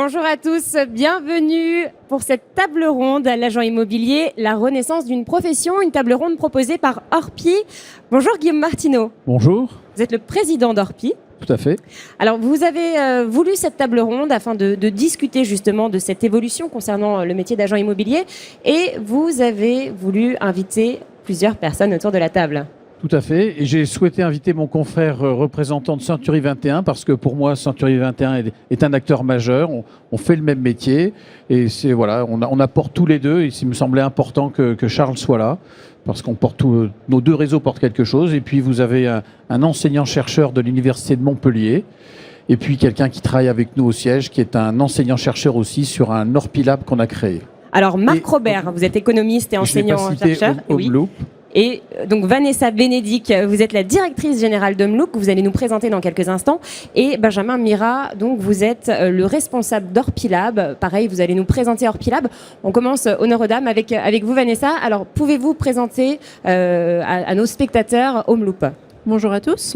Bonjour à tous, bienvenue pour cette table ronde à l'agent immobilier, la renaissance d'une profession, une table ronde proposée par Orpi. Bonjour Guillaume Martineau. Bonjour. Vous êtes le président d'Orpi. Tout à fait. Alors vous avez voulu cette table ronde afin de discuter justement de cette évolution concernant le métier d'agent immobilier et vous avez voulu inviter plusieurs personnes autour de la table. Tout à fait. Et j'ai souhaité inviter mon confrère représentant de Century 21 parce que pour moi, Century 21 est un acteur majeur. On fait le même métier et c'est voilà, on apporte tous les deux. Et il me semblait important que Charles soit là parce qu'on porte nos deux réseaux portent quelque chose. Et puis vous avez un enseignant-chercheur de l'université de Montpellier. Et puis quelqu'un qui travaille avec nous au siège, qui est un enseignant-chercheur aussi sur un Orpilab qu'on a créé. Alors Marc Robert, vous êtes économiste et enseignant-chercheur. Oui. Et donc Vanessa Bénédic, vous êtes la directrice générale d'Homelook, vous allez nous présenter dans quelques instants. Et Benjamin Mira, donc vous êtes le responsable d'Orpilab. Pareil, vous allez nous présenter Orpilab. On commence honneur aux dames avec vous Vanessa. Alors pouvez-vous présenter à nos spectateurs Homelook? Bonjour à tous.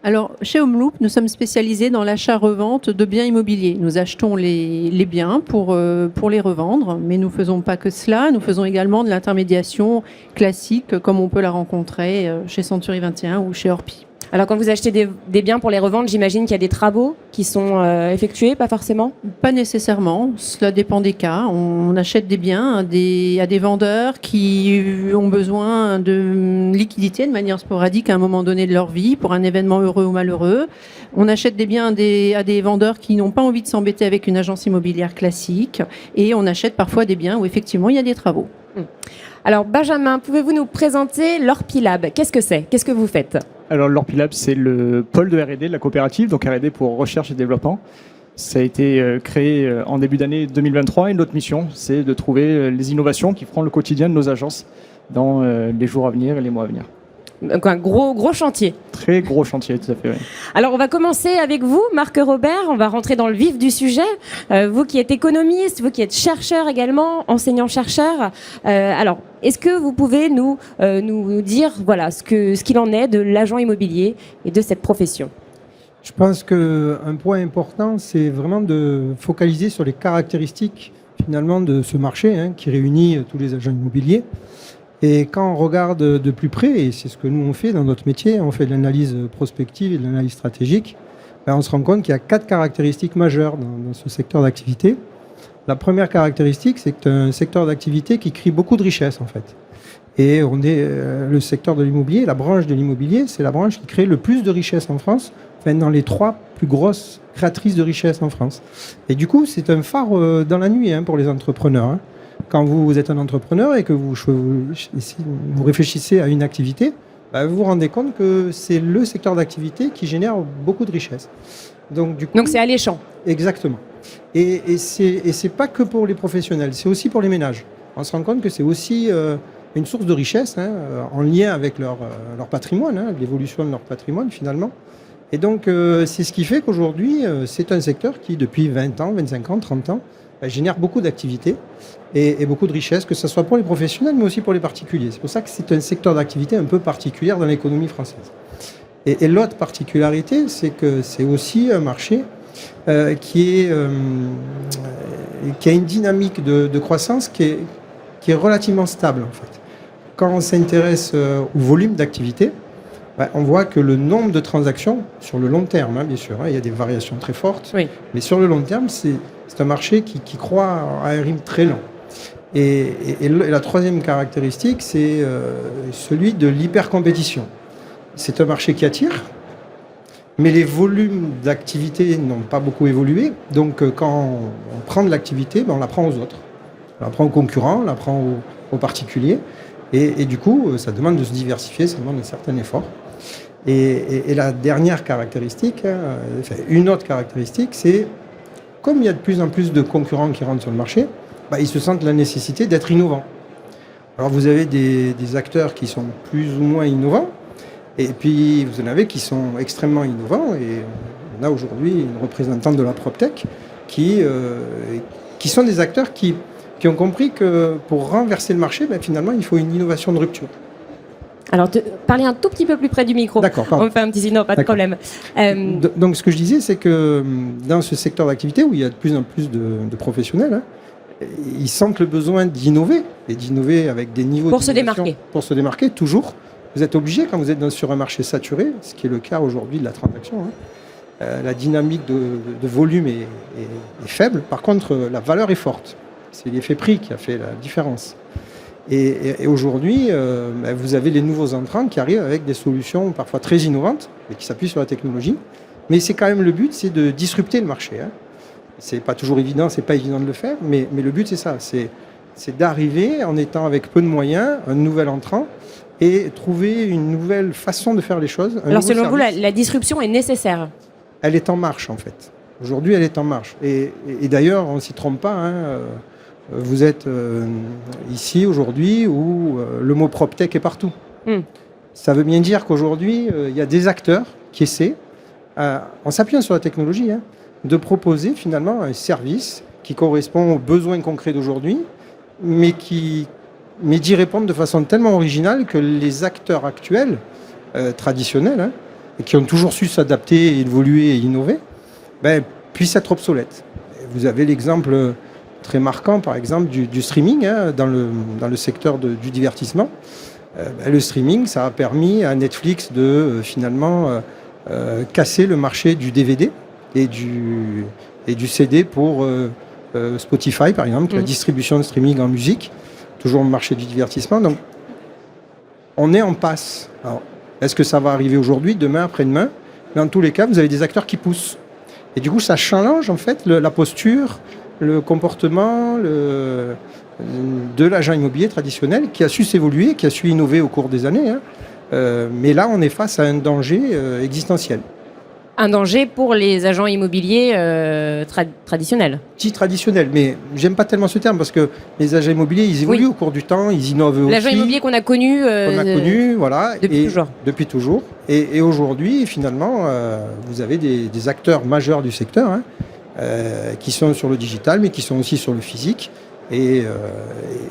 Alors, chez Homelook, nous sommes spécialisés dans l'achat-revente de biens immobiliers. Nous achetons les biens pour les revendre, mais nous ne faisons pas que cela. Nous faisons également de l'intermédiation classique, comme on peut la rencontrer chez Century 21 ou chez Orpi. Alors, quand vous achetez des biens pour les revendre, j'imagine qu'il y a des travaux qui sont effectués, pas forcément? Pas nécessairement. Cela dépend des cas. On achète des biens à des vendeurs qui ont besoin de liquidité de manière sporadique à un moment donné de leur vie, pour un événement heureux ou malheureux. On achète des biens à des vendeurs qui n'ont pas envie de s'embêter avec une agence immobilière classique. Et on achète parfois des biens où effectivement il y a des travaux. Alors Benjamin, pouvez-vous nous présenter l'Orpilab? Qu'est-ce que c'est? Qu'est-ce que vous faites? Alors l'Orpilab, c'est le pôle de R&D de la coopérative, donc R&D pour recherche et développement. Ça a été créé en début d'année 2023 et notre mission, c'est de trouver les innovations qui feront le quotidien de nos agences dans les jours à venir et les mois à venir. Donc un gros chantier. Très gros chantier, tout à fait. Oui. Alors on va commencer avec vous, Marc Robert, on va rentrer dans le vif du sujet. Vous qui êtes économiste, vous qui êtes chercheur également, enseignant-chercheur. Alors, est-ce que vous pouvez nous dire voilà, ce qu'il en est de l'agent immobilier et de cette profession? Je pense qu'un point important, c'est vraiment de focaliser sur les caractéristiques finalement de ce marché qui réunit tous les agents immobiliers. Et quand on regarde de plus près, et c'est ce que nous on fait dans notre métier, on fait de l'analyse prospective et de l'analyse stratégique, on se rend compte qu'il y a 4 caractéristiques majeures dans ce secteur d'activité. La première caractéristique, c'est que c'est un secteur d'activité qui crée beaucoup de richesses en fait. Et on est le secteur de l'immobilier, la branche de l'immobilier, c'est la branche qui crée le plus de richesses en France, enfin dans les 3 plus grosses créatrices de richesses en France. Et du coup, c'est un phare dans la nuit pour les entrepreneurs. Quand vous êtes un entrepreneur et que vous réfléchissez à une activité, vous vous rendez compte que c'est le secteur d'activité qui génère beaucoup de richesses. Donc c'est alléchant. Exactement. Et c'est pas que pour les professionnels, c'est aussi pour les ménages. On se rend compte que c'est aussi une source de richesse en lien avec leur patrimoine, l'évolution de leur patrimoine finalement. Et donc c'est ce qui fait qu'aujourd'hui, c'est un secteur qui depuis 20 ans, 25 ans, 30 ans, génère beaucoup d'activités et beaucoup de richesses, que ce soit pour les professionnels, mais aussi pour les particuliers. C'est pour ça que c'est un secteur d'activité un peu particulier dans l'économie française. Et l'autre particularité, c'est que c'est aussi un marché qui a une dynamique de croissance qui est relativement stable, en fait. Quand on s'intéresse au volume d'activité, on voit que le nombre de transactions, sur le long terme, bien sûr, il y a des variations très fortes, oui. Mais sur le long terme, c'est un marché qui croît à un rythme très lent. Et la troisième caractéristique, c'est celui de l'hypercompétition. C'est un marché qui attire, mais les volumes d'activité n'ont pas beaucoup évolué. Donc quand on prend de l'activité, on la prend aux autres. On la prend aux concurrents, on la prend aux particuliers. Et du coup, ça demande de se diversifier, ça demande un certain effort. Et la dernière caractéristique, une autre caractéristique, c'est comme il y a de plus en plus de concurrents qui rentrent sur le marché, ils se sentent la nécessité d'être innovants. Alors vous avez des acteurs qui sont plus ou moins innovants, et puis vous en avez qui sont extrêmement innovants, et on a aujourd'hui une représentante de la PropTech qui sont des acteurs qui ont compris que pour renverser le marché, finalement, il faut une innovation de rupture. Alors, parlez un tout petit peu plus près du micro. D'accord, On pardon. me fait un petit signe, non, pas de D'accord. problème. Donc, ce que je disais, c'est que dans ce secteur d'activité où il y a de plus en plus de professionnels, ils sentent le besoin d'innover, et d'innover avec des niveaux Pour se d'innovation. démarquer. Pour se démarquer, toujours. Vous êtes obligé, quand vous êtes sur un marché saturé, ce qui est le cas aujourd'hui de la transaction, la dynamique de volume est faible. Par contre, la valeur est forte. C'est l'effet prix qui a fait la différence. Et aujourd'hui, vous avez les nouveaux entrants qui arrivent avec des solutions parfois très innovantes et qui s'appuient sur la technologie. Mais c'est quand même le but, c'est de disrupter le marché. C'est pas toujours évident, c'est pas évident de le faire, mais le but c'est ça, c'est d'arriver en étant avec peu de moyens, un nouvel entrant, et trouver une nouvelle façon de faire les choses. Alors, selon vous, la disruption est nécessaire? Elle est en marche en fait. Aujourd'hui, elle est en marche. Et d'ailleurs, on ne s'y trompe pas. Vous êtes ici aujourd'hui où le mot PropTech est partout. Ça veut bien dire qu'aujourd'hui, il y a des acteurs qui essaient, en s'appuyant sur la technologie, de proposer finalement un service qui correspond aux besoins concrets d'aujourd'hui, mais d'y répondre de façon tellement originale que les acteurs actuels, traditionnels, et qui ont toujours su s'adapter, évoluer et innover, puissent être obsolètes. Vous avez l'exemple très marquant, par exemple, du streaming dans le secteur du divertissement. Le streaming, ça a permis à Netflix de finalement casser le marché du DVD et du CD pour Spotify, par exemple, la distribution de streaming en musique, toujours le marché du divertissement. Donc, on est en passe. Alors, est-ce que ça va arriver aujourd'hui, demain, après-demain? Dans tous les cas, vous avez des acteurs qui poussent. Et du coup, ça change en fait la posture, le comportement de l'agent immobilier traditionnel qui a su s'évoluer, qui a su innover au cours des années. Mais là, on est face à un danger existentiel. Un danger pour les agents immobiliers traditionnels. Dit traditionnel, mais j'aime pas tellement ce terme parce que les agents immobiliers, ils évoluent au cours du temps, ils innovent aussi. L'agent immobilier qu'on a connu, voilà, depuis toujours. Et aujourd'hui, finalement, vous avez des acteurs majeurs du secteur qui sont sur le digital, mais qui sont aussi sur le physique. Et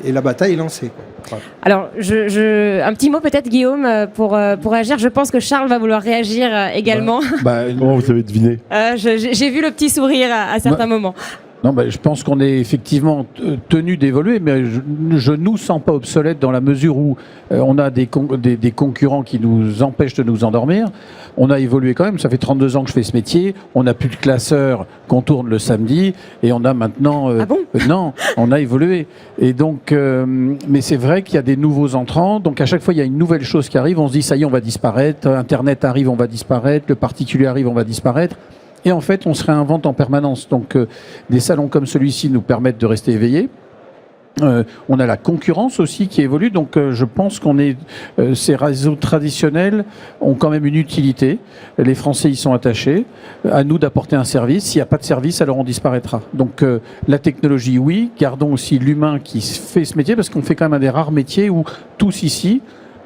la bataille est lancée, quoi. Voilà. Alors, un petit mot peut-être, Guillaume, pour réagir. Je pense que Charles va vouloir réagir également. Comment vous avez deviné? J'ai vu le petit sourire à certains moments. Non, je pense qu'on est effectivement tenu d'évoluer, mais je ne nous sens pas obsolète dans la mesure où on a des concurrents qui nous empêchent de nous endormir. On a évolué quand même, ça fait 32 ans que je fais ce métier, on n'a plus de classeurs qu'on tourne le samedi, et on a maintenant... Ah bon non, on a évolué. Et donc, mais c'est vrai qu'il y a des nouveaux entrants, donc à chaque fois il y a une nouvelle chose qui arrive, on se dit ça y est, on va disparaître, Internet arrive, on va disparaître, le particulier arrive, on va disparaître. Et en fait, on se réinvente en permanence. Donc, des salons comme celui-ci nous permettent de rester éveillés. On a la concurrence aussi qui évolue. Donc, je pense ces réseaux traditionnels ont quand même une utilité. Les Français y sont attachés. À nous d'apporter un service. S'il n'y a pas de service, alors on disparaîtra. Donc, la technologie, oui. Gardons aussi l'humain qui fait ce métier parce qu'on fait quand même un des rares métiers où tous ici,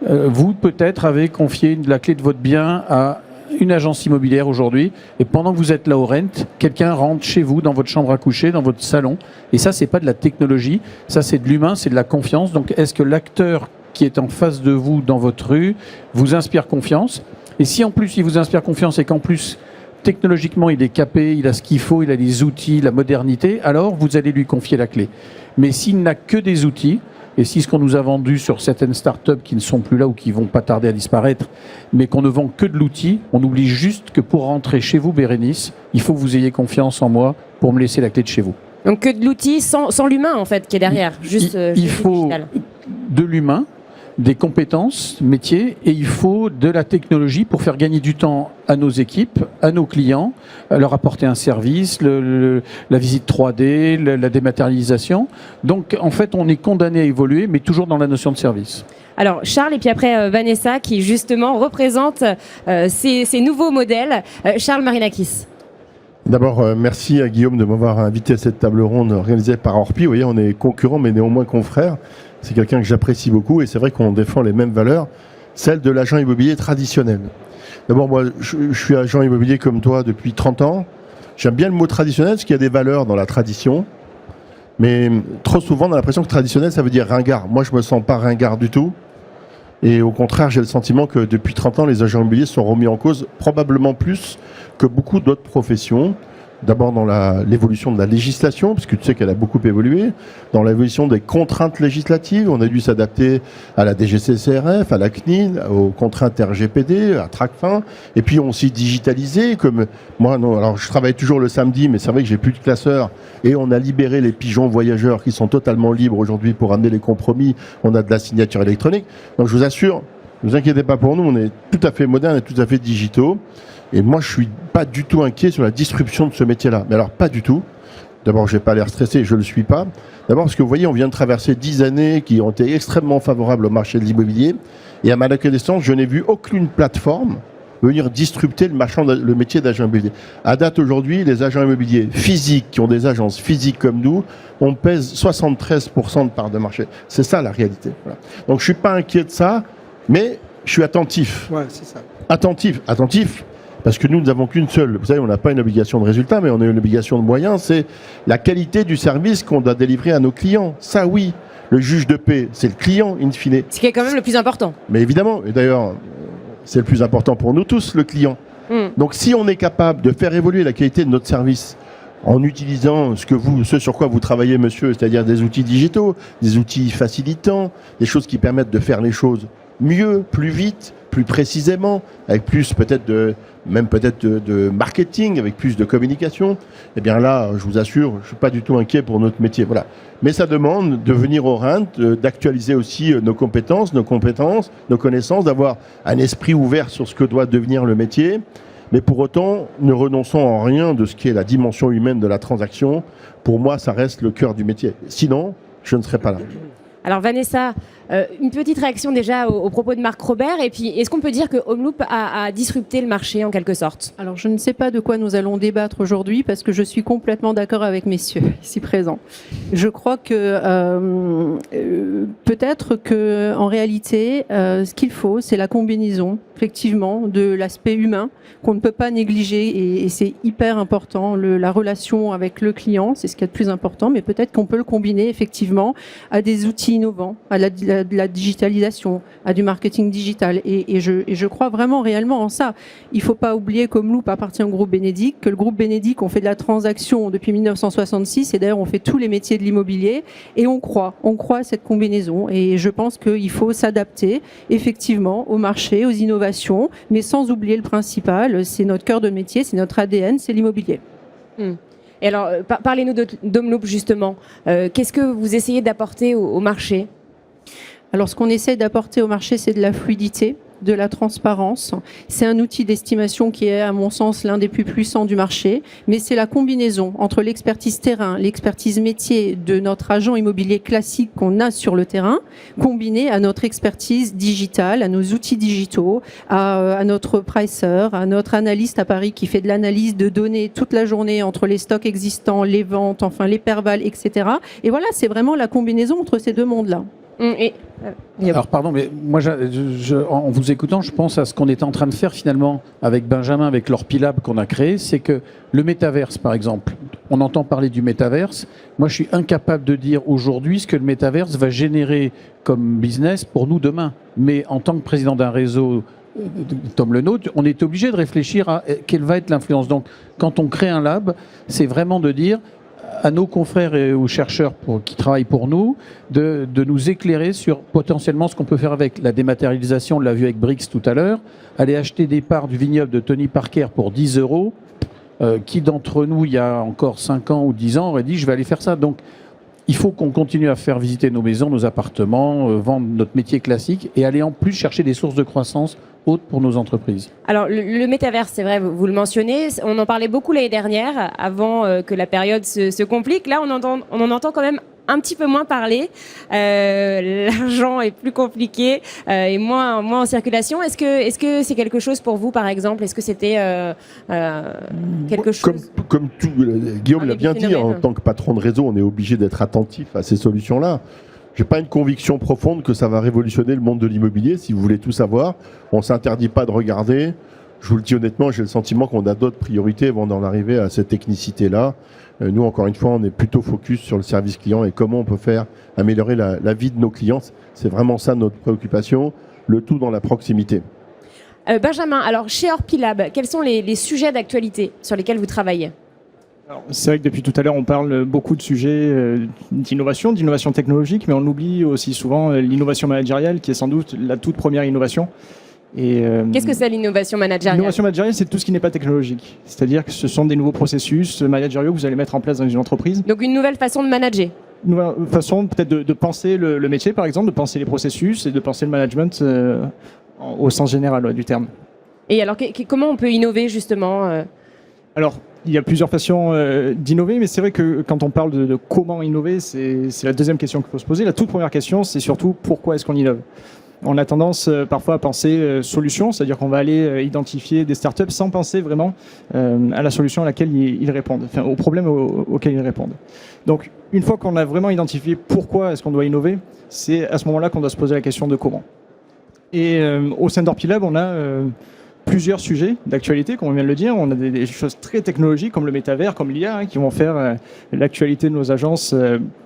vous peut-être avez confié la clé de votre bien à une agence immobilière aujourd'hui, et pendant que vous êtes là au rent, quelqu'un rentre chez vous, dans votre chambre à coucher, dans votre salon, et ça, c'est pas de la technologie, ça, c'est de l'humain, c'est de la confiance. Donc, est-ce que l'acteur qui est en face de vous, dans votre rue, vous inspire confiance? Et si, en plus, il vous inspire confiance et qu'en plus, technologiquement, il est capé, il a ce qu'il faut, il a les outils, la modernité, alors vous allez lui confier la clé. Mais s'il n'a que des outils, et si ce qu'on nous a vendu sur certaines startups qui ne sont plus là ou qui vont pas tarder à disparaître, mais qu'on ne vend que de l'outil, on oublie juste que pour rentrer chez vous, Bérénice, il faut que vous ayez confiance en moi pour me laisser la clé de chez vous. Donc que de l'outil sans l'humain en fait qui est derrière. Il faut de l'humain, des compétences métiers, et il faut de la technologie pour faire gagner du temps à nos équipes, à nos clients, leur apporter un service, la visite 3D, la dématérialisation. Donc en fait on est condamné à évoluer, mais toujours dans la notion de service. Alors Charles et puis après Vanessa qui justement représente ces nouveaux modèles. Charles Marinakis. D'abord, merci à Guillaume de m'avoir invité à cette table ronde organisée par Orpi. Vous voyez, on est concurrents mais néanmoins confrères. C'est quelqu'un que j'apprécie beaucoup et c'est vrai qu'on défend les mêmes valeurs, celles de l'agent immobilier traditionnel. D'abord, moi, je suis agent immobilier comme toi depuis 30 ans. J'aime bien le mot traditionnel parce qu'il y a des valeurs dans la tradition. Mais trop souvent, on a l'impression que traditionnel, ça veut dire ringard. Moi, je me sens pas ringard du tout. Et au contraire, j'ai le sentiment que depuis 30 ans, les agents immobiliers sont remis en cause probablement plus que beaucoup d'autres professions. D'abord dans l'évolution de la législation, puisque tu sais qu'elle a beaucoup évolué, dans l'évolution des contraintes législatives, on a dû s'adapter à la DGCCRF, à la CNIL, aux contraintes RGPD, à Tracfin, et puis on s'est digitalisé, comme moi, non, alors je travaille toujours le samedi, mais c'est vrai que j'ai plus de classeurs, et on a libéré les pigeons voyageurs qui sont totalement libres aujourd'hui pour amener les compromis, on a de la signature électronique, donc je vous assure, ne vous inquiétez pas pour nous, on est tout à fait moderne et tout à fait digitaux. Et moi, je suis pas du tout inquiet sur la disruption de ce métier-là. Mais alors, pas du tout. D'abord, j'ai pas l'air stressé, je le suis pas. D'abord, parce que vous voyez, on vient de traverser 10 années qui ont été extrêmement favorables au marché de l'immobilier. Et à ma connaissance, je n'ai vu aucune plateforme venir disrupter le métier d'agent immobilier. À date aujourd'hui, les agents immobiliers physiques, qui ont des agences physiques comme nous, on pèse 73% de part de marché. C'est ça la réalité. Voilà. Donc, je suis pas inquiet de ça, mais je suis attentif. Ouais, c'est ça. Attentif. Parce que nous n'avons qu'une seule, vous savez, on n'a pas une obligation de résultat, mais on a une obligation de moyens, c'est la qualité du service qu'on doit délivrer à nos clients. Ça, oui, le juge de paix, c'est le client, in fine. Ce qui est quand même le plus important. Mais évidemment, et d'ailleurs, c'est le plus important pour nous tous, le client. Donc si on est capable de faire évoluer la qualité de notre service en utilisant ce sur quoi vous travaillez, monsieur, c'est-à-dire des outils digitaux, des outils facilitants, des choses qui permettent de faire les choses mieux, plus vite, plus précisément, avec plus peut-être de marketing, avec plus de communication, eh bien là, je vous assure, je suis pas du tout inquiet pour notre métier. Voilà. Mais ça demande de venir au RINT, d'actualiser aussi nos compétences, nos connaissances, d'avoir un esprit ouvert sur ce que doit devenir le métier. Mais pour autant, ne renonçons en rien de ce qui est la dimension humaine de la transaction. Pour moi, ça reste le cœur du métier. Sinon, je ne serais pas là. Alors Vanessa, une petite réaction déjà aux propos de Marc Robert. Et puis, est-ce qu'on peut dire que Homeloop a disrupté le marché en quelque sorte ? Alors, je ne sais pas de quoi nous allons débattre aujourd'hui parce que je suis complètement d'accord avec messieurs ici présents. Je crois que peut-être que en réalité, ce qu'il faut, c'est la combinaison, effectivement, de l'aspect humain qu'on ne peut pas négliger et c'est hyper important. La relation avec le client, c'est ce qui est le plus important, mais peut-être qu'on peut le combiner effectivement à des outils innovants, à de la digitalisation, à du marketing digital. Et je crois vraiment réellement en ça. Il ne faut pas oublier qu'Homeloop appartient au groupe Bénédicte, que le groupe Bénédicte, on fait de la transaction depuis 1966 et d'ailleurs on fait tous les métiers de l'immobilier et on croit à cette combinaison et je pense qu'il faut s'adapter effectivement au marché, aux innovations, mais sans oublier le principal, c'est notre cœur de métier, c'est notre ADN, c'est l'immobilier. Et alors, parlez-nous d'Homeloop justement. Qu'est-ce que vous essayez d'apporter au marché ? Alors, ce qu'on essaie d'apporter au marché, c'est de la fluidité, de la transparence. C'est un outil d'estimation qui est, à mon sens, l'un des plus puissants du marché, mais c'est la combinaison entre l'expertise terrain, l'expertise métier de notre agent immobilier classique qu'on a sur le terrain, combinée à notre expertise digitale, à nos outils digitaux, à notre pricer, à notre analyste à Paris qui fait de l'analyse de données toute la journée entre les stocks existants, les ventes, enfin les pervals, etc. Et voilà, c'est vraiment la combinaison entre ces deux mondes-là. Alors pardon, mais moi, en vous écoutant, je pense à ce qu'on était en train de faire finalement avec Benjamin, avec l'Orpilab qu'on a créé, c'est que le métaverse, par exemple, on entend parler du métaverse. Moi, je suis incapable de dire aujourd'hui ce que le métaverse va générer comme business pour nous demain. Mais en tant que président d'un réseau comme le nôtre, on est obligé de réfléchir à quelle va être l'influence. Donc, quand on crée un lab, c'est vraiment de dire à nos confrères et aux chercheurs qui travaillent pour nous de nous éclairer sur potentiellement ce qu'on peut faire avec la dématérialisation. On l'a vu avec Brix tout à l'heure. Aller acheter des parts du vignoble de Tony Parker pour 10 €. Qui d'entre nous, il y a encore 5 ans ou 10 ans, aurait dit je vais aller faire ça. Donc, il faut qu'on continue à faire visiter nos maisons, nos appartements, vendre notre métier classique et aller en plus chercher des sources de croissance hautes pour nos entreprises. Alors, le métaverse, c'est vrai, vous le mentionnez, on en parlait beaucoup l'année dernière, avant que la période se complique. Là, on en entend quand même un petit peu moins parler. L'argent est plus compliqué et moins en circulation. Est-ce que c'est quelque chose pour vous, par exemple ? Est-ce que c'était quelque chose Comme tout, Guillaume l'a bien dit, en tant que patron de réseau, on est obligé d'être attentif à ces solutions-là. J'ai pas une conviction profonde que ça va révolutionner le monde de l'immobilier. Si vous voulez tout savoir, on s'interdit pas de regarder. Je vous le dis honnêtement, j'ai le sentiment qu'on a d'autres priorités avant d'en arriver à cette technicité-là. Nous, encore une fois, on est plutôt focus sur le service client et comment on peut faire améliorer la vie de nos clients. C'est vraiment ça notre préoccupation. le tout dans la proximité. Benjamin, alors chez Orpilab, quels sont les sujets d'actualité sur lesquels vous travaillez ? Alors, c'est vrai que depuis tout à l'heure, on parle beaucoup de sujets d'innovation technologique, mais on oublie aussi souvent l'innovation managériale, qui est sans doute la toute première innovation. Qu'est-ce que c'est l'innovation managériale ? L'innovation managériale, c'est tout ce qui n'est pas technologique. C'est-à-dire que ce sont des nouveaux processus managériaux que vous allez mettre en place dans une entreprise. Donc une nouvelle façon de manager ? Une nouvelle façon peut-être de penser le métier, par exemple, de penser les processus et de penser le management au sens général du terme. Et alors, comment on peut innover justement Alors, il y a plusieurs façons d'innover, mais c'est vrai que quand on parle de comment innover, c'est la deuxième question qu'il faut se poser. La toute première question, c'est surtout pourquoi est-ce qu'on innove ? On a tendance parfois à penser solution, c'est-à-dire qu'on va aller identifier des startups sans penser vraiment à la solution à laquelle ils répondent, enfin au problème auquel ils répondent. Donc, une fois qu'on a vraiment identifié pourquoi est-ce qu'on doit innover, c'est à ce moment-là qu'on doit se poser la question de comment. Et au sein d'Orpilab, on a plusieurs sujets d'actualité, comme on vient de le dire. On a des choses très technologiques comme le métavers, comme l'IA, qui vont faire l'actualité de nos agences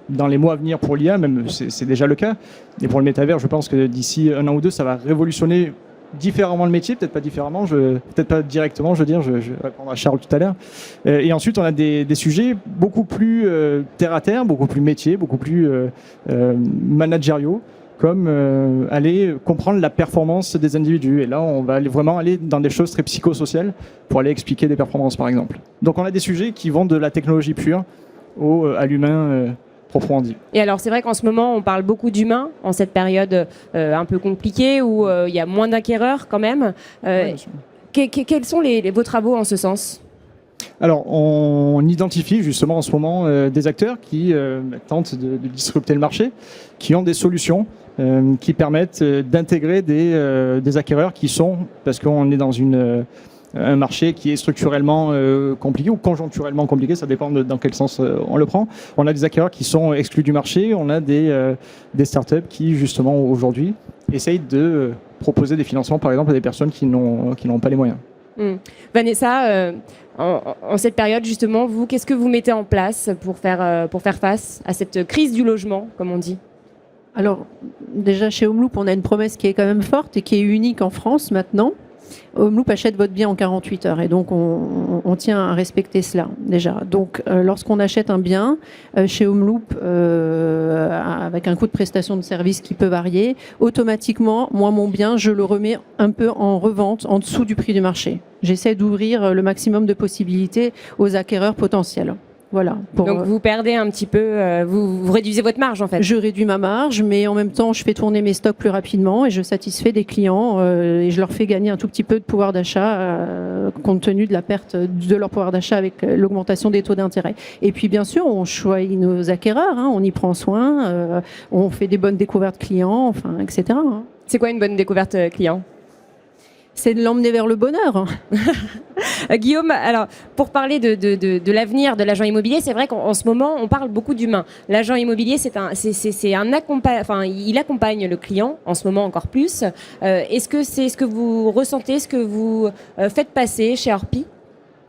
dans les mois à venir pour l'IA, même c'est déjà le cas. Et pour le métavers, je pense que d'ici un an ou deux, ça va révolutionner différemment le métier, peut-être pas différemment, peut-être pas directement, je veux dire, je vais répondre à Charles tout à l'heure. Et ensuite, on a des sujets beaucoup plus terre à terre, beaucoup plus métiers, beaucoup plus managériaux, comme aller comprendre la performance des individus. Et là, on va vraiment aller dans des choses très psychosociales pour aller expliquer des performances, par exemple. Donc, on a des sujets qui vont de la technologie pure à l'humain proprement dit. Et alors, c'est vrai qu'en ce moment, on parle beaucoup d'humains, en cette période un peu compliquée, où il y a moins d'acquéreurs quand même. Quels sont vos travaux en ce sens ? Alors, on identifie justement en ce moment des acteurs qui tentent de disrupter le marché, qui ont des solutions qui permettent d'intégrer des acquéreurs qui sont, parce qu'on est dans un marché qui est structurellement compliqué ou conjoncturellement compliqué, ça dépend dans quel sens on le prend. On a des acquéreurs qui sont exclus du marché, on a des startups qui justement aujourd'hui essayent de proposer des financements par exemple à des personnes qui n'ont pas les moyens. Vanessa, en cette période justement, vous, qu'est-ce que vous mettez en place pour faire face à cette crise du logement, comme on dit ? Alors, déjà chez Homeloop, on a une promesse qui est quand même forte et qui est unique en France maintenant. Homeloop achète votre bien en 48 heures et donc on tient à respecter cela déjà. Donc lorsqu'on achète un bien chez Homeloop avec un coût de prestation de service qui peut varier, automatiquement, moi mon bien, je le remets un peu en revente en dessous du prix du marché. J'essaie d'ouvrir le maximum de possibilités aux acquéreurs potentiels. Voilà. Donc vous perdez un petit peu, vous réduisez votre marge en fait. Je réduis ma marge, mais en même temps, je fais tourner mes stocks plus rapidement et je satisfais des clients et je leur fais gagner un tout petit peu de pouvoir d'achat compte tenu de la perte de leur pouvoir d'achat avec l'augmentation des taux d'intérêt. Et puis bien sûr, on choisit nos acquéreurs, on y prend soin, on fait des bonnes découvertes clients, enfin, etc. C'est quoi une bonne découverte client ? C'est de l'emmener vers le bonheur. Guillaume, alors pour parler de l'avenir de l'agent immobilier, c'est vrai qu'en ce moment on parle beaucoup d'humains. L'agent immobilier, il accompagne le client en ce moment encore plus. Est-ce que c'est ce que vous ressentez, ce que vous faites passer chez Orpi ?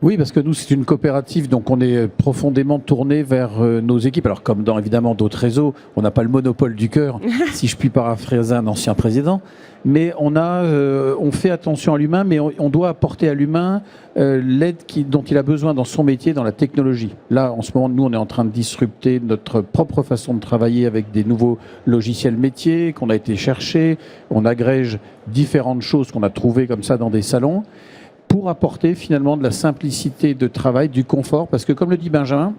Oui, parce que nous, c'est une coopérative, donc on est profondément tourné vers nos équipes. Alors, comme dans évidemment d'autres réseaux, on n'a pas le monopole du cœur, si je puis paraphraser un ancien président. Mais on fait attention à l'humain, mais on doit apporter à l'humain l'aide dont il a besoin dans son métier, dans la technologie. Là, en ce moment, nous, on est en train de disrupter notre propre façon de travailler avec des nouveaux logiciels métiers qu'on a été chercher. On agrège différentes choses qu'on a trouvées comme ça dans des salons, pour apporter finalement de la simplicité de travail, du confort, parce que comme le dit Benjamin,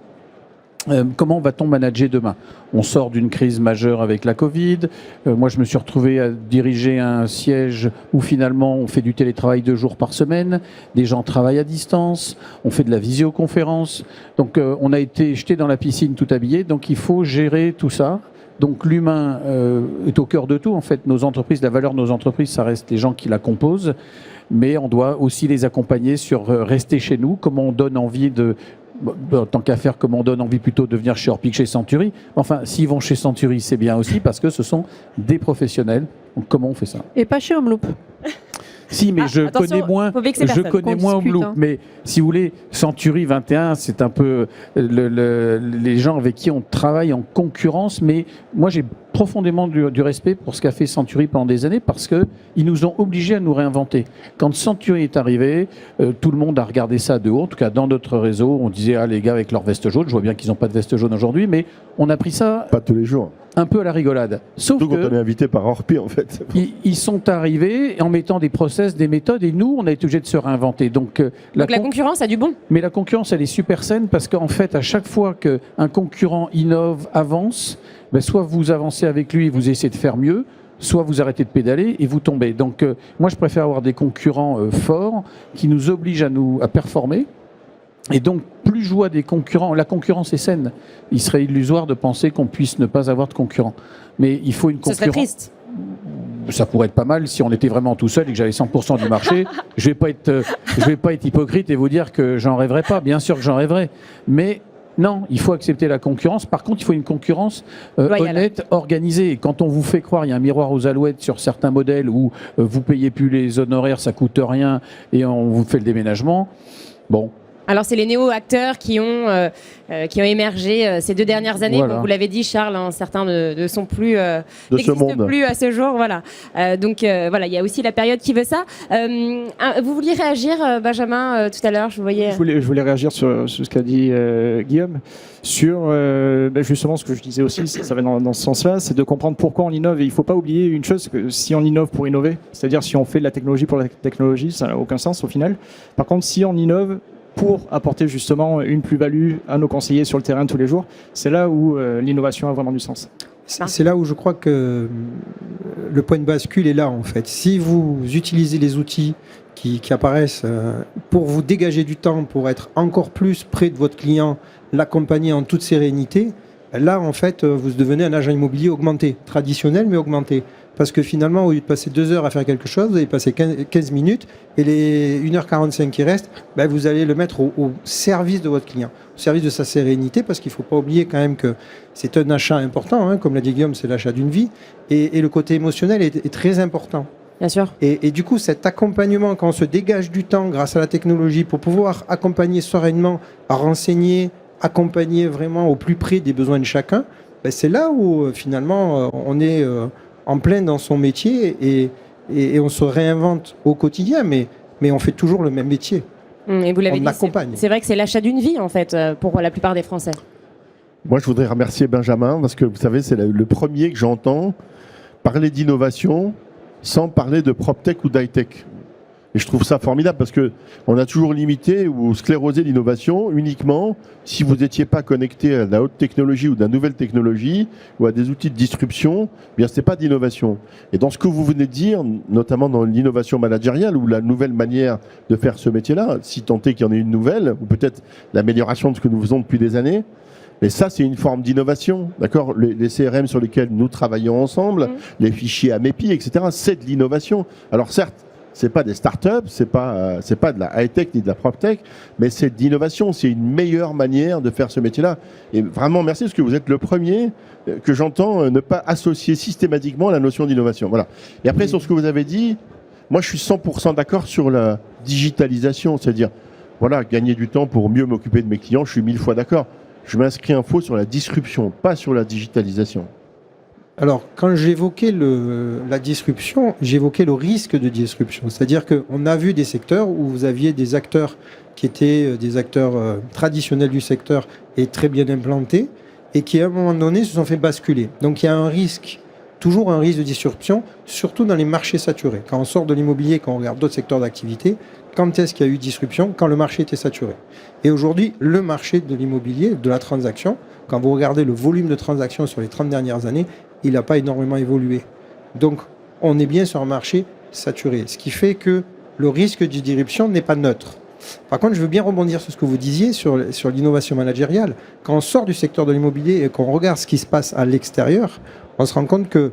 comment va-t-on manager demain ? On sort d'une crise majeure avec la Covid. Moi, je me suis retrouvé à diriger un siège où finalement on fait du télétravail 2 jours par semaine. Des gens travaillent à distance. On fait de la visioconférence. Donc, on a été jeté dans la piscine tout habillé. Donc, il faut gérer tout ça. Donc l'humain est au cœur de tout. En fait, nos entreprises, la valeur de nos entreprises, ça reste les gens qui la composent. Mais on doit aussi les accompagner sur rester chez nous. Comment on donne envie tant qu'à faire, comment on donne envie plutôt de venir chez Orpi que chez Century. Enfin, s'ils vont chez Century, c'est bien aussi parce que ce sont des professionnels. Donc comment on fait ça ? Et pas chez Homeloop. Si, mais je connais moins Homeloop. Mais si vous voulez, Century 21, c'est un peu les gens avec qui on travaille en concurrence. Mais moi, j'ai profondément du respect pour ce qu'a fait Century pendant des années parce qu'ils nous ont obligés à nous réinventer. Quand Century est arrivé, tout le monde a regardé ça de haut. En tout cas, dans notre réseau, on disait les gars avec leur veste jaune. Je vois bien qu'ils n'ont pas de veste jaune aujourd'hui, mais on a pris ça Pas tous les jours. un peu à la rigolade. Sauf Surtout quand on que est invité par Orpi, en fait. ils sont arrivés en mettant des process, des méthodes, et nous, on a été obligés de se réinventer. Donc, Donc la concurrence a du bon. mais la concurrence, elle est super saine parce qu'en fait, à chaque fois qu'un concurrent innove, avance, soit vous avancez avec lui et vous essayez de faire mieux, soit vous arrêtez de pédaler et vous tombez. Donc, moi, je préfère avoir des concurrents forts qui nous obligent à performer. Et donc, plus je vois des concurrents, la concurrence est saine. Il serait illusoire de penser qu'on puisse ne pas avoir de concurrents. Mais il faut une Ce serait concurrence. triste. Ça pourrait être pas mal si on était vraiment tout seul et que j'avais 100% du marché. Je vais pas être hypocrite et vous dire que j'en rêverais pas. Bien sûr que j'en rêverais. Mais non, il faut accepter la concurrence. Par contre, il faut une concurrence honnête, organisée. Et quand on vous fait croire, il y a un miroir aux alouettes sur certains modèles où vous payez plus les honoraires, ça coûte rien et on vous fait le déménagement. Bon. Alors, c'est les néo-acteurs qui ont émergé ces 2 dernières années. Voilà. Bon, vous l'avez dit, Charles, certains ne sont plus, De ce n'existent monde. plus à ce jour. Voilà. Donc, voilà, il y a aussi la période qui veut ça. Vous vouliez réagir, Benjamin, tout à l'heure, je vous voyais. Je voulais réagir sur ce qu'a dit Guillaume, sur justement ce que je disais aussi, ça va dans ce sens-là, c'est de comprendre pourquoi on innove. Et il ne faut pas oublier une chose, que si on innove pour innover, c'est-à-dire si on fait de la technologie pour la technologie, ça n'a aucun sens au final. Par contre, si on innove pour apporter justement une plus-value à nos conseillers sur le terrain tous les jours, c'est là où l'innovation a vraiment du sens. C'est là où je crois que le point de bascule est là, en fait. Si vous utilisez les outils qui apparaissent pour vous dégager du temps, pour être encore plus près de votre client, l'accompagner en toute sérénité, là, en fait, vous devenez un agent immobilier augmenté, traditionnel, mais augmenté. Parce que finalement, au lieu de passer 2 heures à faire quelque chose, vous allez passer 15 minutes et les 1h45 qui restent, vous allez le mettre au service de votre client, au service de sa sérénité, parce qu'il ne faut pas oublier quand même que c'est un achat important, hein, comme l'a dit Guillaume, c'est l'achat d'une vie, et le côté émotionnel est très important. Bien sûr. Et du coup, cet accompagnement, quand on se dégage du temps grâce à la technologie pour pouvoir accompagner sereinement, à renseigner, accompagner vraiment au plus près des besoins de chacun, c'est là où finalement on est en plein dans son métier et on se réinvente au quotidien, mais on fait toujours le même métier. Et vous l'avez On dit, accompagne. c'est vrai que c'est l'achat d'une vie, en fait, pour la plupart des Français. Moi, je voudrais remercier Benjamin parce que vous savez, c'est le premier que j'entends parler d'innovation sans parler de PropTech ou d'high-tech. Et je trouve ça formidable parce qu'on a toujours limité ou sclérosé l'innovation uniquement si vous n'étiez pas connecté à la haute technologie ou de la nouvelle technologie ou à des outils de disruption, bien ce n'est pas d'innovation. Et dans ce que vous venez de dire, notamment dans l'innovation managériale ou la nouvelle manière de faire ce métier-là, si tant est qu'il y en ait une nouvelle, ou peut-être l'amélioration de ce que nous faisons depuis des années, mais ça, c'est une forme d'innovation, d'accord ? Les CRM sur lesquels nous travaillons ensemble, les fichiers AMEPI, etc., c'est de l'innovation. Alors certes, c'est pas des startups, c'est pas de la high-tech ni de la prop-tech, mais c'est de l'innovation, c'est une meilleure manière de faire ce métier-là. Et vraiment, merci, parce que vous êtes le premier que j'entends ne pas associer systématiquement la notion d'innovation. Voilà. Et après, sur ce que vous avez dit, moi, je suis 100% d'accord sur la digitalisation, c'est-à-dire, voilà, gagner du temps pour mieux m'occuper de mes clients, je suis 1000 fois d'accord. Je m'inscris un faux sur la disruption, pas sur la digitalisation. Alors, quand j'évoquais la disruption, j'évoquais le risque de disruption. C'est-à-dire qu'on a vu des secteurs où vous aviez des acteurs qui étaient des acteurs traditionnels du secteur et très bien implantés, et qui, à un moment donné, se sont fait basculer. Donc, il y a un risque, toujours un risque de disruption, surtout dans les marchés saturés. Quand on sort de l'immobilier, quand on regarde d'autres secteurs d'activité, quand est-ce qu'il y a eu disruption ? Quand le marché était saturé. Et aujourd'hui, le marché de l'immobilier, de la transaction, quand vous regardez le volume de transactions sur les 30 dernières années, il n'a pas énormément évolué. Donc, on est bien sur un marché saturé, ce qui fait que le risque de disruption n'est pas neutre. Par contre, je veux bien rebondir sur ce que vous disiez sur l'innovation managériale. Quand on sort du secteur de l'immobilier et qu'on regarde ce qui se passe à l'extérieur, on se rend compte que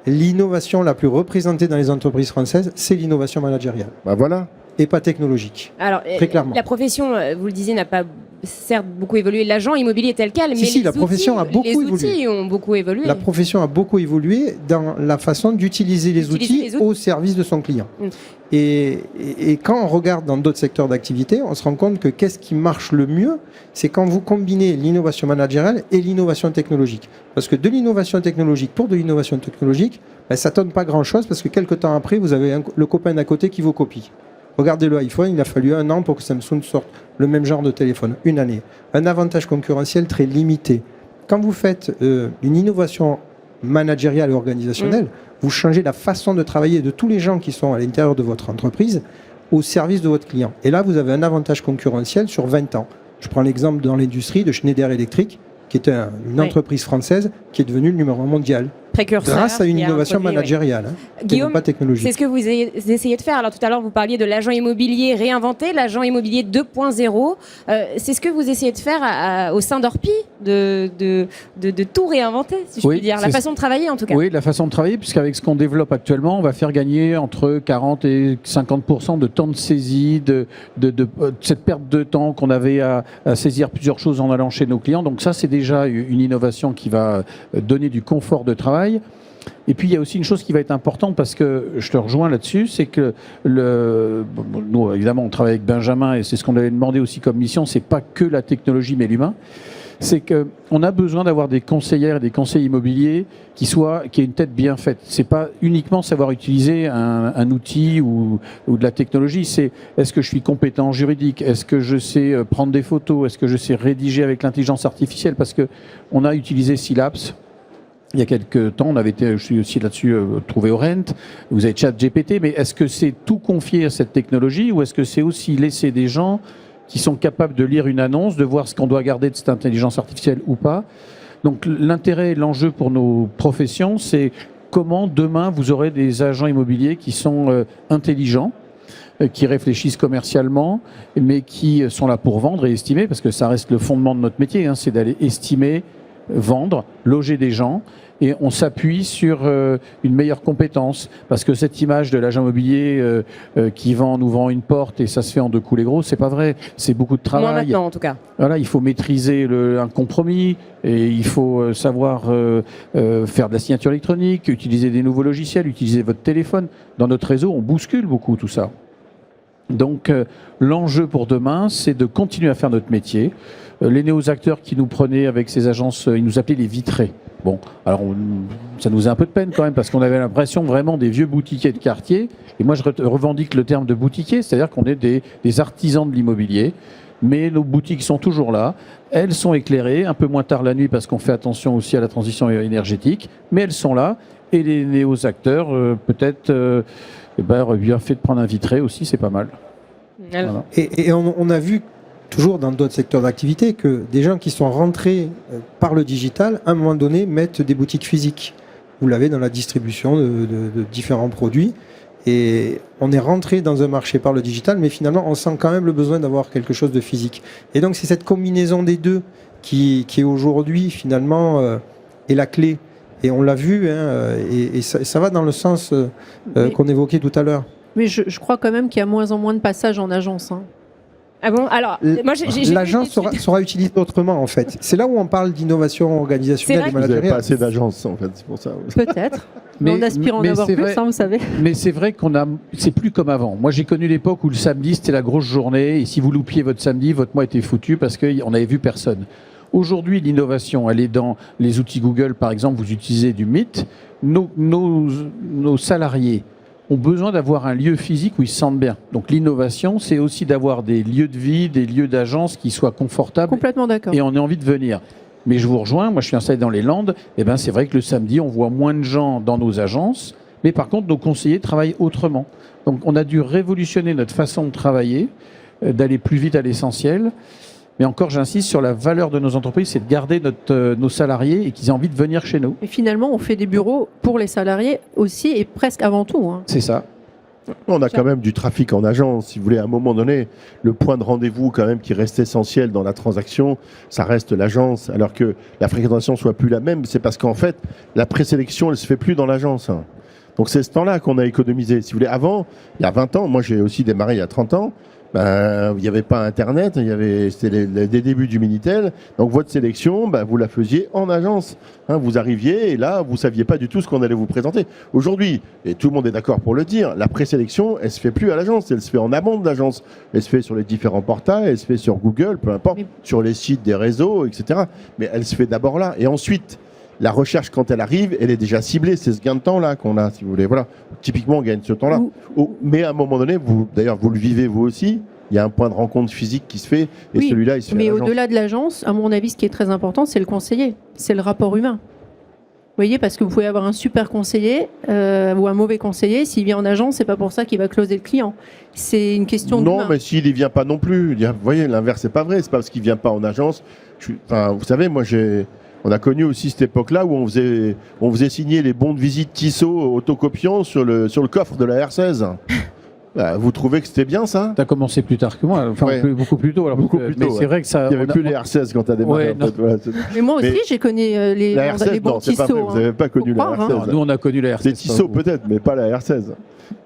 l'innovation la plus représentée dans les entreprises françaises, c'est l'innovation managériale. Ben voilà. et pas technologique. Alors, Très clairement. la profession, vous le disiez, n'a pas certes beaucoup évolué. L'agent immobilier tel quel, mais Si, la profession a beaucoup les outils évolué. ont beaucoup évolué. La profession a beaucoup évolué dans la façon d'utiliser les outils au service de son client. Et quand on regarde dans d'autres secteurs d'activité, on se rend compte que qu'est-ce qui marche le mieux, c'est quand vous combinez l'innovation managériale et l'innovation technologique. Parce que de l'innovation technologique pour de l'innovation technologique, ça ne donne pas grand-chose parce que quelques temps après, vous avez le copain d'à côté qui vous copie. Regardez le iPhone, il a fallu 1 an pour que Samsung sorte le même genre de téléphone, 1 année. Un avantage concurrentiel très limité. Quand vous faites une innovation managériale et organisationnelle, vous changez la façon de travailler de tous les gens qui sont à l'intérieur de votre entreprise au service de votre client. Et là, vous avez un avantage concurrentiel sur 20 ans. Je prends l'exemple dans l'industrie de Schneider Electric, qui est une entreprise française qui est devenue le numéro 1 mondial. Précurseur, grâce à une innovation managériale, Guillaume, pas technologique. C'est ce que vous essayez de faire. Alors tout à l'heure, vous parliez de l'agent immobilier réinventé, l'agent immobilier 2.0. C'est ce que vous essayez de faire au sein d'Orpi, de tout réinventer, si je puis dire. La façon de travailler, en tout cas. Oui, la façon de travailler, puisqu'avec ce qu'on développe actuellement, on va faire gagner entre 40 et 50% de temps de saisie, de cette perte de temps qu'on avait à saisir plusieurs choses en allant chez nos clients. Donc ça, c'est déjà une innovation qui va donner du confort de travail. Et puis il y a aussi une chose qui va être importante, parce que je te rejoins là-dessus, c'est que nous évidemment on travaille avec Benjamin et c'est ce qu'on avait demandé aussi comme mission, c'est pas que la technologie mais l'humain, c'est qu'on a besoin d'avoir des conseillères et des conseillers immobiliers qui aient une tête bien faite. C'est pas uniquement savoir utiliser un outil ou de la technologie, c'est est-ce que je suis compétent en juridique, est-ce que je sais prendre des photos, est-ce que je sais rédiger avec l'intelligence artificielle, parce que on a utilisé Sylaps. Il y a quelques temps, je suis aussi là-dessus trouvé au Rent, vous avez ChatGPT, mais est-ce que c'est tout confié à cette technologie ou est-ce que c'est aussi laisser des gens qui sont capables de lire une annonce, de voir ce qu'on doit garder de cette intelligence artificielle ou pas? Donc l'intérêt et l'enjeu pour nos professions, c'est comment demain vous aurez des agents immobiliers qui sont intelligents, qui réfléchissent commercialement, mais qui sont là pour vendre et estimer, parce que ça reste le fondement de notre métier, c'est d'aller estimer, vendre, loger des gens, et on s'appuie sur une meilleure compétence, parce que cette image de l'agent immobilier qui nous vend une porte et ça se fait en 2 coups les gros, c'est pas vrai, c'est beaucoup de travail. Moins maintenant en tout cas. Voilà, il faut maîtriser un compromis et il faut savoir faire de la signature électronique, utiliser des nouveaux logiciels, utiliser votre téléphone. Dans notre réseau, on bouscule beaucoup tout ça. Donc l'enjeu pour demain, c'est de continuer à faire notre métier. Les néo-acteurs qui nous prenaient avec ces agences, ils nous appelaient les vitrés. Bon, alors ça nous a un peu de peine quand même, parce qu'on avait l'impression vraiment des vieux boutiquiers de quartier. Et moi, je revendique le terme de boutiquier, c'est-à-dire qu'on est des artisans de l'immobilier. Mais nos boutiques sont toujours là. Elles sont éclairées, un peu moins tard la nuit, parce qu'on fait attention aussi à la transition énergétique. Mais elles sont là. Et les néo-acteurs, peut-être, auraient bien fait de prendre un vitré aussi, c'est pas mal. Voilà. Et on a vu toujours dans d'autres secteurs d'activité que des gens qui sont rentrés par le digital, à un moment donné, mettent des boutiques physiques. Vous l'avez dans la distribution de différents produits. Et on est rentré dans un marché par le digital, mais finalement, on sent quand même le besoin d'avoir quelque chose de physique. Et donc, c'est cette combinaison des deux qui est aujourd'hui, finalement, est la clé. Et on l'a vu, et ça va dans le sens qu'on évoquait tout à l'heure. Mais je crois quand même qu'il y a moins en moins de passages en agence. Ah bon? Alors, moi, l'agence sera utilisée autrement, en fait. C'est là où on parle d'innovation organisationnelle et managériale. Vous n'avez pas assez d'agences, en fait, c'est pour ça. Peut-être. Mais on aspire à en avoir plus, vous savez. Mais c'est vrai c'est plus comme avant. Moi, j'ai connu l'époque où le samedi, c'était la grosse journée, et si vous loupiez votre samedi, votre mois était foutu parce qu'on n'avait vu personne. Aujourd'hui, l'innovation, elle est dans les outils Google, par exemple, vous utilisez du Meet. Nos salariés ont besoin d'avoir un lieu physique où ils se sentent bien. Donc l'innovation, c'est aussi d'avoir des lieux de vie, des lieux d'agence qui soient confortables. Complètement d'accord. Et on a envie de venir. Mais je vous rejoins, moi je suis installé dans les Landes, c'est vrai que le samedi, on voit moins de gens dans nos agences, mais par contre, nos conseillers travaillent autrement. Donc on a dû révolutionner notre façon de travailler, d'aller plus vite à l'essentiel. Mais encore, j'insiste sur la valeur de nos entreprises, c'est de garder nos salariés et qu'ils aient envie de venir chez nous. Et finalement, on fait des bureaux pour les salariés aussi et presque avant tout. C'est ça. On a quand même du trafic en agence, si vous voulez. À un moment donné, le point de rendez-vous quand même qui reste essentiel dans la transaction, ça reste l'agence. Alors que la fréquentation soit plus la même, c'est parce qu'en fait, la présélection, elle se fait plus dans l'agence. Donc c'est ce temps-là qu'on a économisé. Si vous voulez, avant, il y a 20 ans, moi j'ai aussi démarré il y a 30 ans, il n'y avait pas Internet, c'était les débuts du Minitel. Donc votre sélection, vous la faisiez en agence. Vous arriviez et là, vous ne saviez pas du tout ce qu'on allait vous présenter. Aujourd'hui, et tout le monde est d'accord pour le dire, la présélection, elle ne se fait plus à l'agence, elle se fait en amont de l'agence. Elle se fait sur les différents portails, elle se fait sur Google, peu importe, sur les sites des réseaux, etc. Mais elle se fait d'abord là. Et ensuite, la recherche, quand elle arrive, elle est déjà ciblée. C'est ce gain de temps-là qu'on a, si vous voulez. Voilà. Typiquement, on gagne ce temps-là. Mais à un moment donné, d'ailleurs, vous le vivez vous aussi. Il y a un point de rencontre physique qui se fait. Et celui-là, il se fait. Mais au-delà de l'agence, à mon avis, ce qui est très important, c'est le conseiller. C'est le rapport humain. Vous voyez, parce que vous pouvez avoir un super conseiller ou un mauvais conseiller. S'il vient en agence, c'est pas pour ça qu'il va closer le client. C'est une question d'humain. Non, mais s'il n'y vient pas non plus. Vous voyez, l'inverse, c'est pas vrai. C'est pas parce qu'il vient pas en agence. Vous savez, moi, on a connu aussi cette époque-là où on faisait signer les bons de visite Tissot autocopiants sur le coffre de la R16. Vous trouvez que c'était bien ça ? Tu as commencé plus tard que moi, beaucoup plus tôt. Alors, beaucoup plus tôt, mais c'est vrai que ça. Il n'y avait plus les R16 quand tu as démarré. Mais moi aussi, j'ai connu les bons Tissot. Pas vrai, vous n'avez pas connu la R16. Non, nous, on a connu la R16. Les Tissot peut-être, mais pas la R16.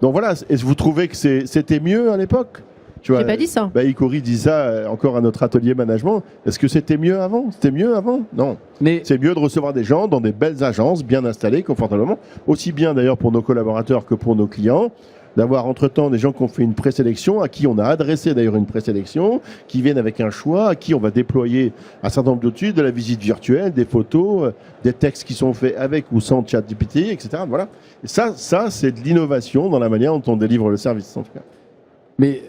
Donc voilà, est-ce que vous trouvez que c'était mieux à l'époque ? J'ai pas dit ça. Icori dit ça encore à notre atelier management. Est-ce que c'était mieux avant ? C'était mieux avant ? Non. Mais c'est mieux de recevoir des gens dans des belles agences, bien installées, confortablement. Aussi bien d'ailleurs pour nos collaborateurs que pour nos clients. D'avoir entre-temps des gens qui ont fait une présélection, à qui on a adressé d'ailleurs une présélection, qui viennent avec un choix, à qui on va déployer un certain nombre d'outils, de la visite virtuelle, des photos, des textes qui sont faits avec ou sans ChatGPT, etc. Voilà. Et ça c'est de l'innovation dans la manière dont on délivre le service, en tout cas. Mais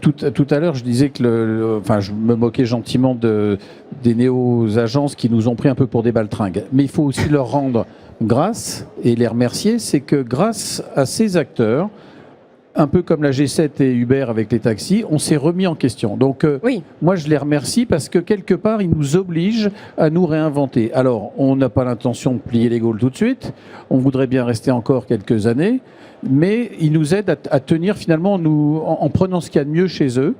tout à l'heure, je disais que je me moquais gentiment des néo-agences qui nous ont pris un peu pour des baltringues. Mais il faut aussi leur rendre grâce et les remercier. C'est que grâce à ces acteurs, un peu comme la G7 et Uber avec les taxis, on s'est remis en question. Donc, moi, je les remercie parce que quelque part, ils nous obligent à nous réinventer. Alors, on n'a pas l'intention de plier les Gaules tout de suite. On voudrait bien rester encore quelques années. Mais ils nous aident à tenir finalement en prenant ce qu'il y a de mieux chez eux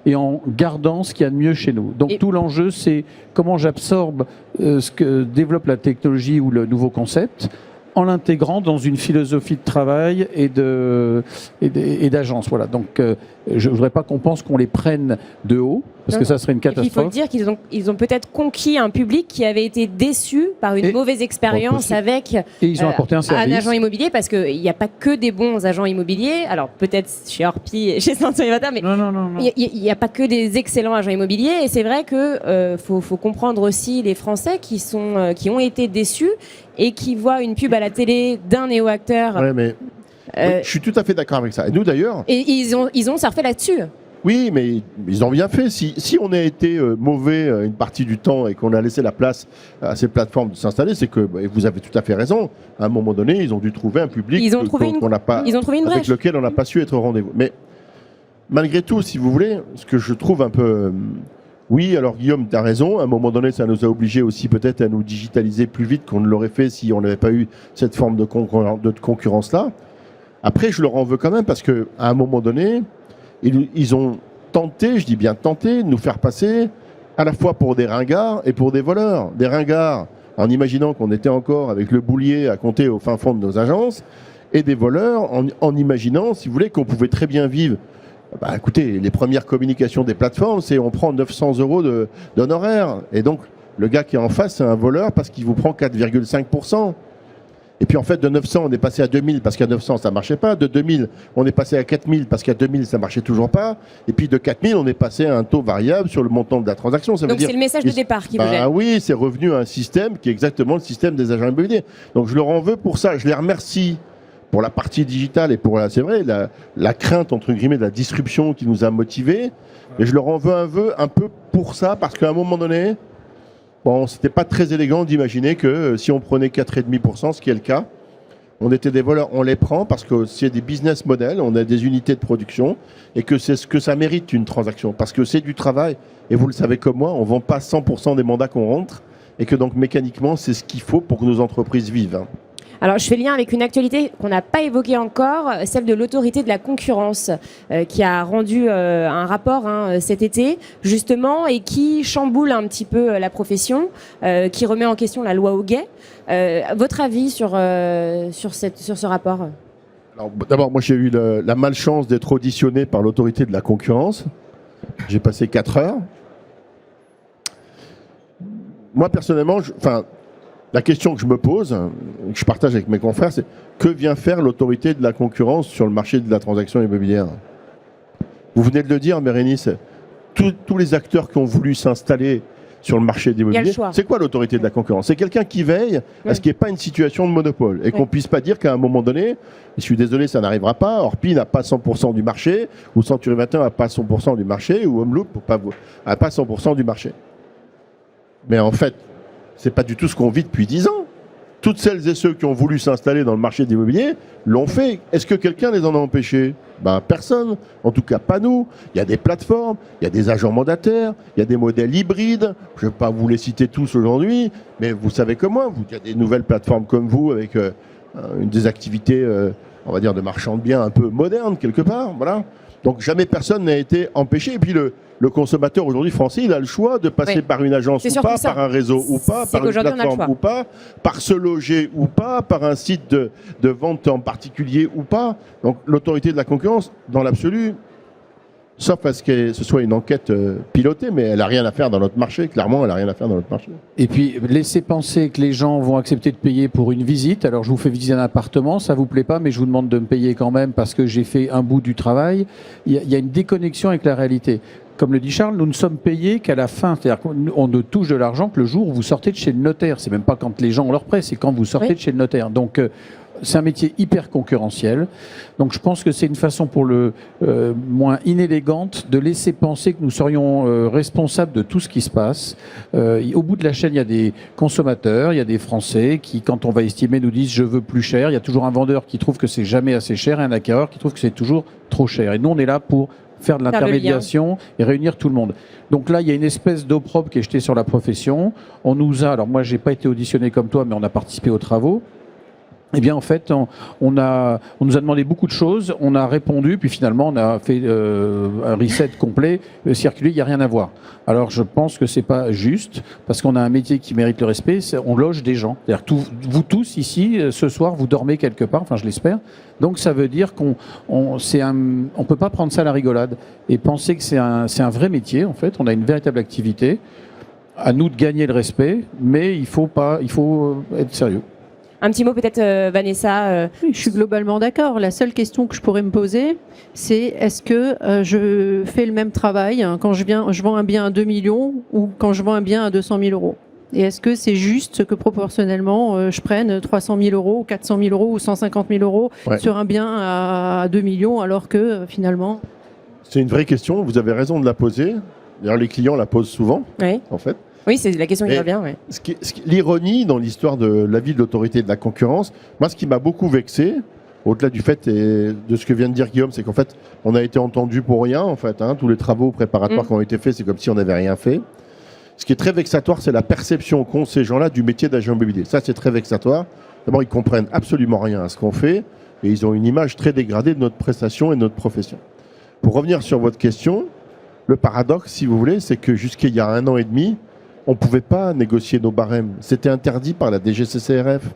et en gardant ce qu'il y a de mieux chez nous. Donc tout l'enjeu, c'est comment j'absorbe ce que développe la technologie ou le nouveau concept en l'intégrant dans une philosophie de travail et d'agence. Voilà. Donc je ne voudrais pas qu'on pense qu'on les prenne de haut, parce que ça serait une catastrophe. Il faut dire qu'ils ont peut-être conquis un public qui avait été déçu par une mauvaise expérience avec ils ont apporté un agent immobilier, parce qu'il n'y a pas que des bons agents immobiliers. Alors peut-être chez Orpi et chez Century 21, mais il n'y a pas que des excellents agents immobiliers. Et c'est vrai qu'il faut comprendre aussi les Français qui ont été déçus et qui voient une pub à la télé d'un néo-acteur. Oui, je suis tout à fait d'accord avec ça. Et nous d'ailleurs. Et ils ont surfé là-dessus. Oui, mais ils ont bien fait. Si on a été mauvais une partie du temps et qu'on a laissé la place à ces plateformes de s'installer, c'est que vous avez tout à fait raison. À un moment donné, ils ont dû trouver un public avec lequel on n'a pas su être au rendez-vous. Mais malgré tout, si vous voulez, ce que je trouve un peu... Oui, alors Guillaume, tu as raison. À un moment donné, ça nous a obligés aussi peut-être à nous digitaliser plus vite qu'on ne l'aurait fait si on n'avait pas eu cette forme de concurrence-là. Après, je leur en veux quand même parce qu'à un moment donné, ils ont tenté, je dis bien tenté, de nous faire passer à la fois pour des ringards et pour des voleurs. Des ringards en imaginant qu'on était encore avec le boulier à compter au fin fond de nos agences, et des voleurs en imaginant, si vous voulez, qu'on pouvait très bien vivre. Écoutez, les premières communications des plateformes, c'est on prend 900 € d'honoraires. Et donc, le gars qui est en face, c'est un voleur parce qu'il vous prend 4,5%. Et puis en fait, de 900, on est passé à 2000 parce qu'à 900, ça marchait pas. De 2000, on est passé à 4000 parce qu'à 2000, ça marchait toujours pas. Et puis de 4000, on est passé à un taux variable sur le montant de la transaction. Ça Donc c'est le message de départ qui vous gêne. Oui, c'est revenu à un système qui est exactement le système des agents immobiliers. Donc je leur en veux pour ça. Je les remercie pour la partie digitale et pour, c'est vrai, la crainte, entre guillemets, de la disruption qui nous a motivés. Et je leur en veux un peu pour ça, parce qu'à un moment donné, c'était pas très élégant d'imaginer que si on prenait 4,5%, ce qui est le cas, on était des voleurs. On les prend parce que c'est des business models, on a des unités de production, et que c'est ce que ça mérite une transaction, parce que c'est du travail. Et vous le savez comme moi, on vend pas 100% des mandats qu'on rentre, et que donc mécaniquement, c'est ce qu'il faut pour que nos entreprises vivent. Alors, je fais lien avec une actualité qu'on n'a pas évoquée encore, celle de l'autorité de la concurrence, qui a rendu un rapport cet été, justement, et qui chamboule un petit peu la profession, qui remet en question la loi Hoguet. Votre avis sur ce rapport ? Alors, d'abord, moi j'ai eu la malchance d'être auditionné par l'autorité de la concurrence. J'ai passé 4 heures. Moi personnellement, la question que je me pose, que je partage avec mes confrères, c'est que vient faire l'autorité de la concurrence sur le marché de la transaction immobilière ? Vous venez de le dire, Bérénice, tous les acteurs qui ont voulu s'installer sur le marché de l'immobilier, c'est quoi l'autorité de la concurrence ? C'est quelqu'un qui veille à ce qu'il n'y ait pas une situation de monopole et qu'on ne puisse pas dire qu'à un moment donné, je suis désolé, ça n'arrivera pas, Orpi n'a pas 100% du marché, ou Century 21 n'a pas 100% du marché, ou Homeloop n'a pas 100% du marché. Mais en fait, c'est pas du tout ce qu'on vit depuis 10 ans. Toutes celles et ceux qui ont voulu s'installer dans le marché de l'immobilier l'ont fait. Est-ce que quelqu'un les en a empêchés ? Personne. En tout cas, pas nous. Il y a des plateformes, il y a des agents mandataires, il y a des modèles hybrides. Je ne vais pas vous les citer tous aujourd'hui, mais vous savez comme moi, il y a des nouvelles plateformes comme vous avec des activités, on va dire, de marchand de biens un peu modernes quelque part. Voilà. Donc jamais personne n'a été empêché. Et puis le consommateur aujourd'hui français, il a le choix de passer par une agence ou pas, par un réseau ou pas, par une plateforme ou pas, par se loger ou pas, par un site de vente en particulier ou pas. Donc l'autorité de la concurrence, dans l'absolu, sauf à ce que ce soit une enquête pilotée, mais elle n'a rien à faire dans notre marché. Clairement, elle n'a rien à faire dans notre marché. Et puis, laissez penser que les gens vont accepter de payer pour une visite. Alors, je vous fais visiter un appartement, ça vous plaît pas, mais je vous demande de me payer quand même parce que j'ai fait un bout du travail. Il y a une déconnexion avec la réalité. Comme le dit Charles, nous ne sommes payés qu'à la fin. C'est-à-dire qu'on ne touche de l'argent que le jour où vous sortez de chez le notaire. C'est même pas quand les gens ont leur prêt, c'est quand vous sortez de chez le notaire. Donc, c'est un métier hyper concurrentiel. Donc je pense que c'est une façon pour le moins inélégante de laisser penser que nous serions responsables de tout ce qui se passe. Au bout de la chaîne, il y a des consommateurs, il y a des Français qui, quand on va estimer, nous disent « je veux plus cher ». Il y a toujours un vendeur qui trouve que c'est jamais assez cher et un acquéreur qui trouve que c'est toujours trop cher. Et nous, on est là pour faire de l'intermédiation et réunir tout le monde. Donc là, il y a une espèce d'opprobre qui est jetée sur la profession. On nous a, alors moi, j'ai pas été auditionné comme toi, mais on a participé aux travaux. Eh bien, en fait, on nous a demandé beaucoup de choses, on a répondu, puis finalement, on a fait un reset complet, circulé, il n'y a rien à voir. Alors, je pense que c'est pas juste, parce qu'on a un métier qui mérite le respect, on loge des gens. C'est-à-dire que vous tous, ici, ce soir, vous dormez quelque part, enfin, je l'espère. Donc, ça veut dire qu'on peut pas prendre ça à la rigolade et penser que c'est un vrai métier, en fait. On a une véritable activité. À nous de gagner le respect, mais il faut être sérieux. Un petit mot peut-être, Vanessa. Oui, je suis globalement d'accord. La seule question que je pourrais me poser, c'est est-ce que je fais le même travail quand je vends un bien à 2 millions ou quand je vends un bien à 200 000 euros ? Et est-ce que c'est juste que proportionnellement, je prenne 300 000 euros, 400 000 euros ou 150 000 euros sur un bien à 2 millions alors que finalement... C'est une vraie question, vous avez raison de la poser. D'ailleurs, les clients la posent souvent, en fait. Oui, c'est la question qui revient. Ouais. L'ironie dans l'histoire de l'avis de l'autorité de la concurrence, moi, ce qui m'a beaucoup vexé, au-delà du fait et de ce que vient de dire Guillaume, c'est qu'en fait, on a été entendu pour rien, en fait. Tous les travaux préparatoires qui ont été faits, c'est comme si on n'avait rien fait. Ce qui est très vexatoire, c'est la perception qu'ont ces gens-là du métier d'agent immobilier. Ça, c'est très vexatoire. D'abord, ils comprennent absolument rien à ce qu'on fait et ils ont une image très dégradée de notre prestation et de notre profession. Pour revenir sur votre question, le paradoxe, si vous voulez, c'est que jusqu'il y a 1 an et demi, on ne pouvait pas négocier nos barèmes. C'était interdit par la DGCCRF.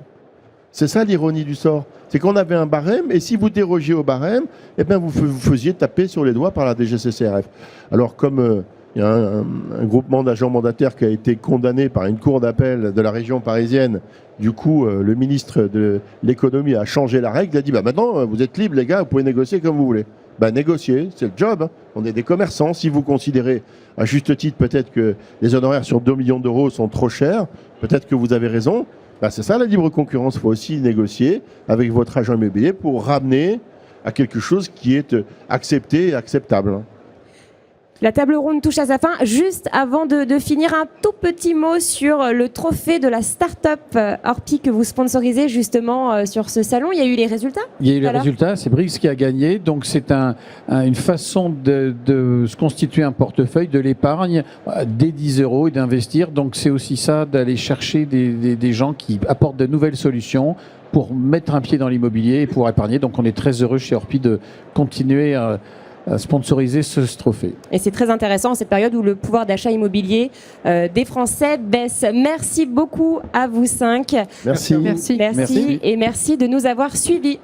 C'est ça l'ironie du sort. C'est qu'on avait un barème et si vous dérogiez au barème, eh bien vous faisiez taper sur les doigts par la DGCCRF. Alors comme il y a un groupement d'agents mandataires qui a été condamné par une cour d'appel de la région parisienne, du coup le ministre de l'économie a changé la règle, il a dit maintenant vous êtes libres les gars, vous pouvez négocier comme vous voulez. Négocier, c'est le job. On est des commerçants. Si vous considérez, à juste titre, peut-être que les honoraires sur 2 millions d'euros sont trop chers, peut-être que vous avez raison. C'est ça la libre concurrence. Il faut aussi négocier avec votre agent immobilier pour ramener à quelque chose qui est accepté et acceptable. La table ronde touche à sa fin. Juste avant de finir, un tout petit mot sur le trophée de la start-up Orpi que vous sponsorisez justement sur ce salon. Il y a eu les résultats? Il y a eu les Alors résultats, c'est Briggs qui a gagné. Donc c'est une façon de se constituer un portefeuille, de l'épargne dès 10 € et d'investir. Donc c'est aussi ça, d'aller chercher des gens qui apportent de nouvelles solutions pour mettre un pied dans l'immobilier et pour épargner. Donc on est très heureux chez Orpi de continuer à sponsoriser ce trophée. Et c'est très intéressant en cette période où le pouvoir d'achat immobilier des Français baisse. Merci beaucoup à vous 5. Merci. Merci. Merci et merci de nous avoir suivis.